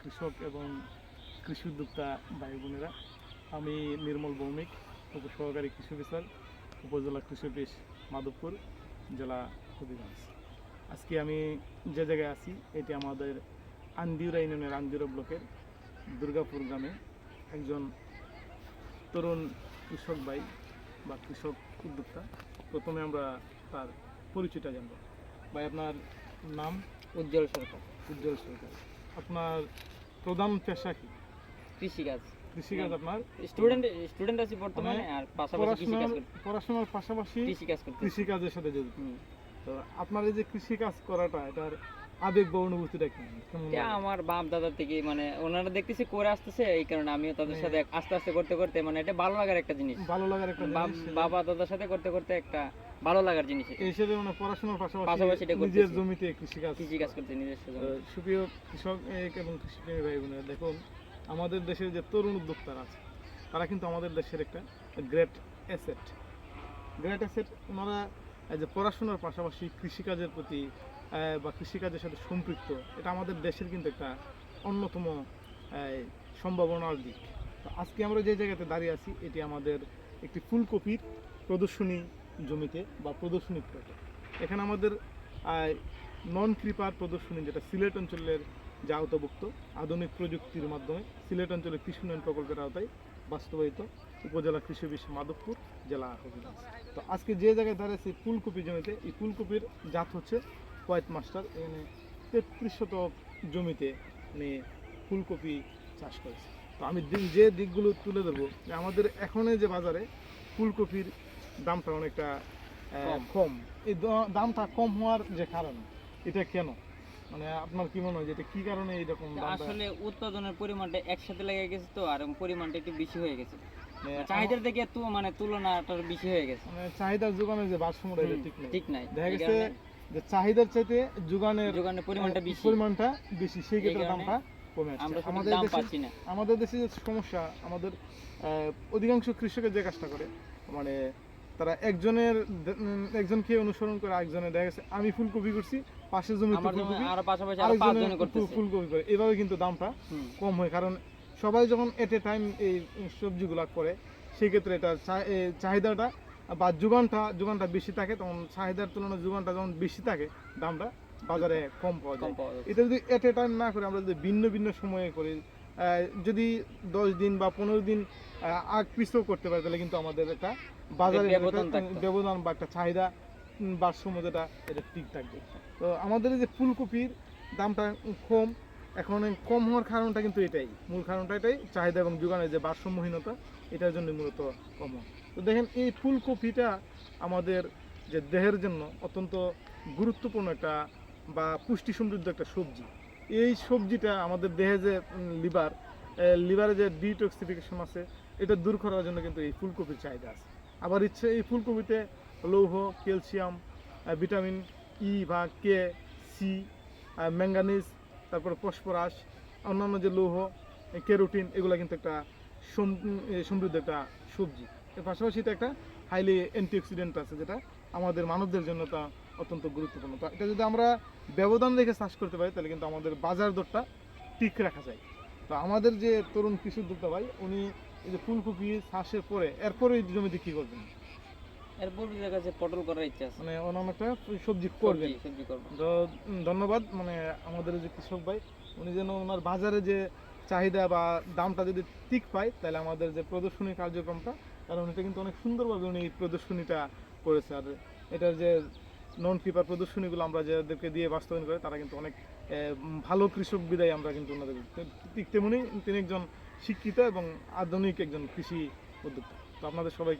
কৃষক এবং কৃষি উদ্যোক্তা ভাই বোনেরা, আমি নির্মল ভৌমিক, উপসহকারী কৃষি অফিসার, উপজেলা কৃষি অফিস মাধবপুর, জেলা হবিগঞ্জ। আজকে আমি যে জায়গায় আছি এটি আমাদের আন্দিউরা ইউনিয়নের আন্দিউরা ব্লকের দুর্গাপুর গ্রামে একজন তরুণ কৃষক ভাই বা কৃষক উদ্যোক্তা। প্রথমে আমরা তার পরিচয়টা জানব। ভাই, আপনার নাম? উজ্জ্বল সরকার। উজ্জ্বল সরকার। আপনার প্রধান পেশা কি? কৃষিকাজ। কৃষিকাজ। আপনার স্টুডেন্ট আছি বর্তমানে, আর পাশাপাশি পড়াশোনার পাশাপাশি কৃষিকাজের সাথে জড়িত। তো আপনার এই যে কৃষিকাজ করাটা, এটার আবেগ বা অনুভূতিটা কি? আমার বাপ দাদা থেকে মানে ওনারা দেখতেছি করে আসতেছে, এই কারণে আমিও তাদের সাথে আস্তে আস্তে করতে করতে মানে এটা ভালো লাগার একটা জিনিস। বাবা দাদার সাথে করতে করতে একটা ভালো লাগার জিনিস এই হিসেবে মানে পড়াশোনার পাশাপাশি নিজের জমিতে কৃষিকাজ করতে নিজস্ব জমি। সুপ্রিয় কৃষক এবং কৃষিপ্রেমী ভাই বোনেরা, দেখুন আমাদের দেশের যে তরুণ উদ্যোক্তারা আছে তারা কিন্তু আমাদের দেশের একটা গ্রেট অ্যাসেট। ওনারা যে পড়াশোনার পাশাপাশি কৃষিকাজের প্রতি বা কৃষিকাজের সাথে সম্পৃক্ত, এটা আমাদের দেশের কিন্তু একটা অন্যতম সম্ভাবনার দিক। তো আজকে আমরা যে জায়গাতে দাঁড়িয়ে আছি এটি আমাদের একটি ফুলকপির প্রদর্শনী জমিতে বা প্রদর্শনী প্লটে। এখানে আমাদের নন ক্রিপার প্রদর্শনী, যেটা সিলেট অঞ্চলের যা আওতাভুক্ত আধুনিক প্রযুক্তির মাধ্যমে সিলেট অঞ্চলের কৃষি উন্নয়ন প্রকল্পের আওতায় বাস্তবায়িত উপজেলা কৃষি অফিস মাধবপুর, জেলা হবিগঞ্জ। তো আজকে যে জায়গায় দাঁড়িয়েছি ফুলকপি জমিতে, এই ফুলকপির জাত হচ্ছে হোয়াইট মাস্টার। এখানে 33 শতক জমিতে ফুলকপি চাষ করেছে। তো আমি যে দিকগুলো তুলে ধরবো, আমাদের এখন যে বাজারে ফুলকপির দামটা অনেকটা কম। এই দামটা কম হওয়ার যে কারণ, এটা কেন, মানে আপনার কি মনে হয় যে এটা কি কারণে এইরকম? আসলে উৎপাদনের পরিমাণটা একসাথে লেগে গেছে, তো আর পরিমাণটা একটু বেশি হয়ে গেছে, চাহিদার থেকে তো মানে তুলনাটা বেশি হয়ে গেছে। মানে চাহিদার যোগানের যে ভারসাম্যটা এটা ঠিক নাই। দেখা এই গেছে যে চাহিদার চাইতে যোগানের পরিমাণটা বেশি, সেই ক্ষেত্রে দামটা কমে আসছে। আমাদের দেশে যে সমস্যা, আমাদের অধিকাংশ কৃষকের যে কাজটা করে, মানে তারা একজনকে অনুসরণ করে আরেকজনের, দেখা গেছে আমি ফুলকপি করছি, পাশের জমিতে ফুলকপি করে, এভাবে কিন্তু দামটা কম হয়। কারণ সবাই যখন এট এ টাইম এই সবজিগুলা করে, সেই ক্ষেত্রে এটা চাহিদাটা বা যোগানটা বেশি থাকে, তখন চাহিদার তুলনায় যোগানটা যখন বেশি থাকে, দামটা বাজারে কম পাওয়া যায়। এটা যদি এট এ টাইম না করে আমরা যদি ভিন্ন ভিন্ন সময়ে করি, যদি 10 দিন বা 15 দিন আগ পিছও করতে পারি, তাহলে কিন্তু আমাদের একটা বাজারে ব্যবধান বা একটা চাহিদা ভারসাম্য যেটা, এটা ঠিক থাকবে। তো আমাদের যে ফুলকপির দামটা কম, এখন কম হওয়ার কারণটা কিন্তু এটাই, মূল কারণটা এটাই, চাহিদা এবং যোগানের যে ভারসাম্যহীনতা, এটার জন্য মূলত কম হয়। তো দেখেন, এই ফুলকপিটা আমাদের যে দেহের জন্য অত্যন্ত গুরুত্বপূর্ণ একটা বা পুষ্টি সমৃদ্ধ একটা সবজি। এই সবজিটা আমাদের দেহে যে লিভারে যে ডিটক্সিফিকেশন আছে, এটা দূর করার জন্য কিন্তু এই ফুলকপির চাহিদা আছে। আবার এই ফুলকপিতে লৌহ, ক্যালসিয়াম, ভিটামিন ই বা কে, সি, ম্যাঙ্গানিজ, তারপর ফসফরাস, অন্যান্য যে লৌহ, ক্যারোটিন, এগুলো কিন্তু একটা সমৃদ্ধ একটা সবজি। এর পাশাপাশি এটা একটা হাইলি অ্যান্টিঅক্সিডেন্ট আছে, যেটা আমাদের মানবদের জন্য তা অত্যন্ত গুরুত্বপূর্ণ। তো এটা যদি আমরা ব্যবধান রেখে চাষ করতে পারি, তাহলে কিন্তু আমাদের বাজার দরটা ঠিক রাখা যায়। তো আমাদের যে তরুণ কৃষি উদ্যোক্তা ভাই, উনি এই যে ফুলকপি চাষের পরে এরপরে এই জমিতে কি করবেন? এরপর পটল করার ইচ্ছা আছে, মানে অন্যান্য একটা সবজি করবেন। তো ধন্যবাদ। মানে আমাদের যে কৃষক ভাই, উনি যেন ওনার বাজারে যে চাহিদা বা দামটা যদি ঠিক পায়, তাহলে আমাদের যে প্রদর্শনী কার্যক্রমটা, কারণ এটা কিন্তু অনেক সুন্দরভাবে উনি প্রদর্শনীটা করেছে। আর এটার যে নন ক্রিপার প্রদর্শনীগুলো আমরা যাদেরকে দিয়ে বাস্তবায়ন করে, তারা কিন্তু অনেক ভালো কৃষক বিদায় আমরা কিন্তু ওনাদের ঠিক তেমনি তিনি একজন শিক্ষিত এবং আধুনিক একজন কৃষি উদ্যোক্তা। তো আপনাদের সবাইকে